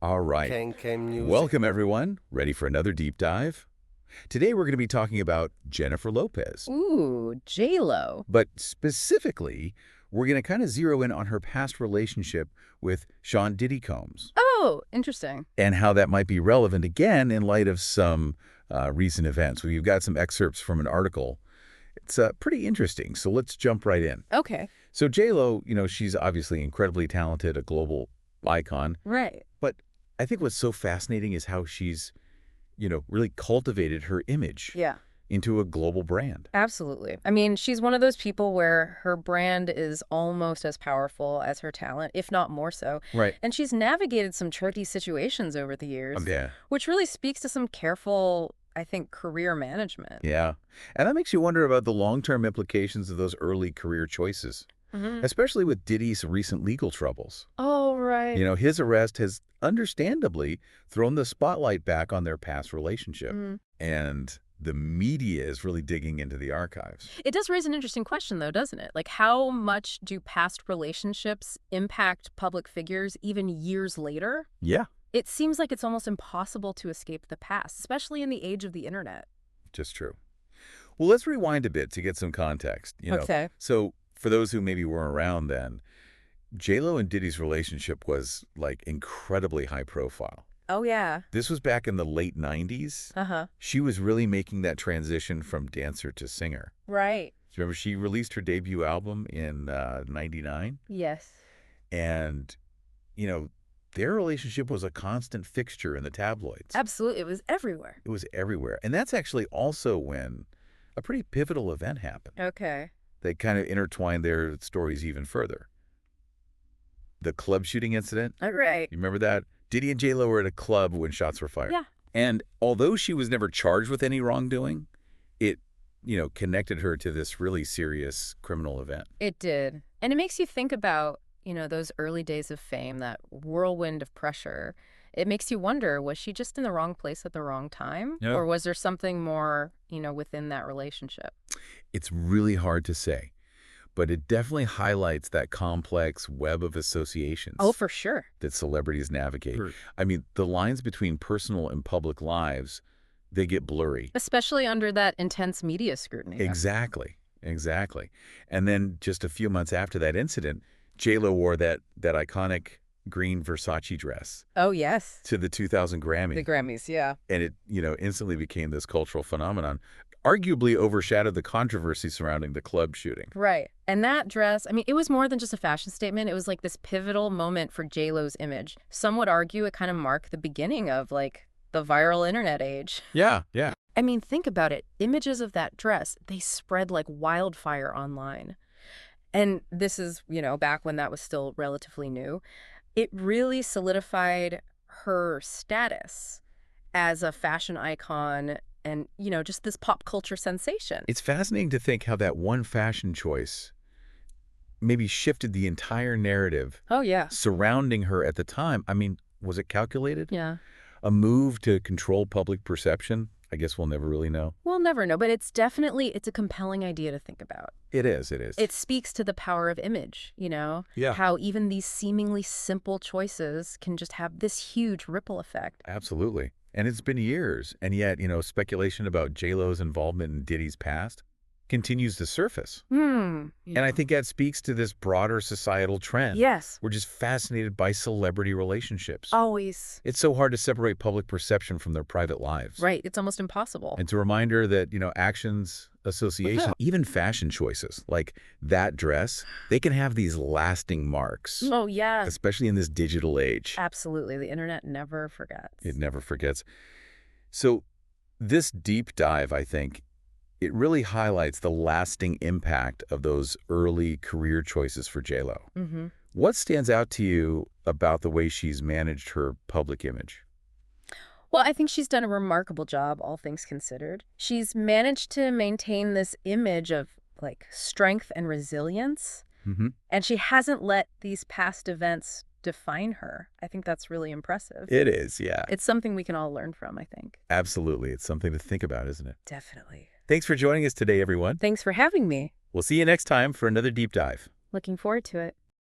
All right. Welcome, everyone. Ready for another deep dive? Today, we're going to be talking about Jennifer Lopez. Ooh, J-Lo. But specifically, we're going to kind of zero in on her past relationship with Sean Diddy Combs Oh, interesting. and how that might be relevant again in light of some recent events. We've got some excerpts from an article. It's pretty interesting, so let's jump right in. Okay. So J-Lo, she's obviously incredibly talented, a global icon. Right. But I think what's so fascinating is how she's, really cultivated her image Yeah, into a global brand. absolutely. I mean, she's one of those people where her brand is almost as powerful as her talent, if not more so. Right. And she's navigated some tricky situations over the years, Yeah. which really speaks to some careful, I think, career management. Yeah. And that makes you wonder about the long-term implications of those early career choices, especially with Diddy's recent legal troubles. Oh, right. His arrest has understandably thrown the spotlight back on their past relationship. And the media is really digging into the archives. It does raise an interesting question, though, doesn't it? Like, how much do past relationships impact public figures even years later? Yeah. It seems like it's almost impossible to escape the past, especially in the age of the internet. Just true. Well, let's rewind a bit to get some context. Okay. So for those who maybe weren't around then, J-Lo and Diddy's relationship was like incredibly high profile. Oh, yeah. This was back in the late 90s. Uh-huh. She was really making that transition from dancer to singer. Right. Remember, she released her debut album in 99, Yes. and, their relationship was a constant fixture in the tabloids. Absolutely. It was everywhere. It was everywhere. And that's actually also when a pretty pivotal event happened. Okay. They kind of intertwined their stories even further. The club shooting incident, All right. you remember that? Diddy and J-Lo were at a club when shots were fired. Yeah. And although she was never charged with any wrongdoing, it, connected her to this really serious criminal event. It did. And it makes you think about, those early days of fame, that whirlwind of pressure. It makes you wonder, was she just in the wrong place at the wrong time? Yeah. Or was there something more, within that relationship? It's really hard to say, but it definitely highlights that complex web of associations Oh, for sure. that celebrities navigate. Sure. I mean, the lines between personal and public lives, they get blurry. Especially under that intense media scrutiny. Exactly. And then just a few months after that incident, J-Lo wore that iconic green Versace dress Oh, yes. to the 2000 Grammy. The Grammys, yeah. And it, instantly became this cultural phenomenon, arguably overshadowed the controversy surrounding the club shooting. Right. And that dress, I mean, it was more than just a fashion statement. It was like this pivotal moment for J-Lo's image. Some would argue it kind of marked the beginning of, like, the viral internet age. Yeah. I mean, think about it. Images of that dress, they spread like wildfire online. And this is, back when that was still relatively new. It really solidified her status as a fashion icon and, just this pop culture sensation. It's fascinating to think how that one fashion choice maybe shifted the entire narrative Oh, yeah. surrounding her at the time. I mean, was it calculated? Yeah. A move to control public perception? I guess we'll never really know. We'll never know, but it's a compelling idea to think about. It is. It speaks to the power of image, Yeah. How even these seemingly simple choices can just have this huge ripple effect. Absolutely. And it's been years, and yet, speculation about J-Lo's involvement in Diddy's past continues to surface. And I think that speaks to this broader societal trend. Yes. We're just fascinated by celebrity relationships. Always. It's so hard to separate public perception from their private lives. Right. It's almost impossible. It's a reminder that, actions, association, even fashion choices, like that dress, they can have these lasting marks, Oh, yeah. especially in this digital age. Absolutely. The internet never forgets. It never forgets. So this deep dive, I think, it really highlights the lasting impact of those early career choices for J-Lo. What stands out to you about the way she's managed her public image? Well, I think she's done a remarkable job, all things considered. She's managed to maintain this image of, like, strength and resilience. And she hasn't let these past events define her. I think that's really impressive. It is, yeah. It's something we can all learn from, I think. Absolutely. It's something to think about, isn't it? Definitely. Thanks for joining us today, everyone. Thanks for having me. We'll see you next time for another deep dive. Looking forward to it.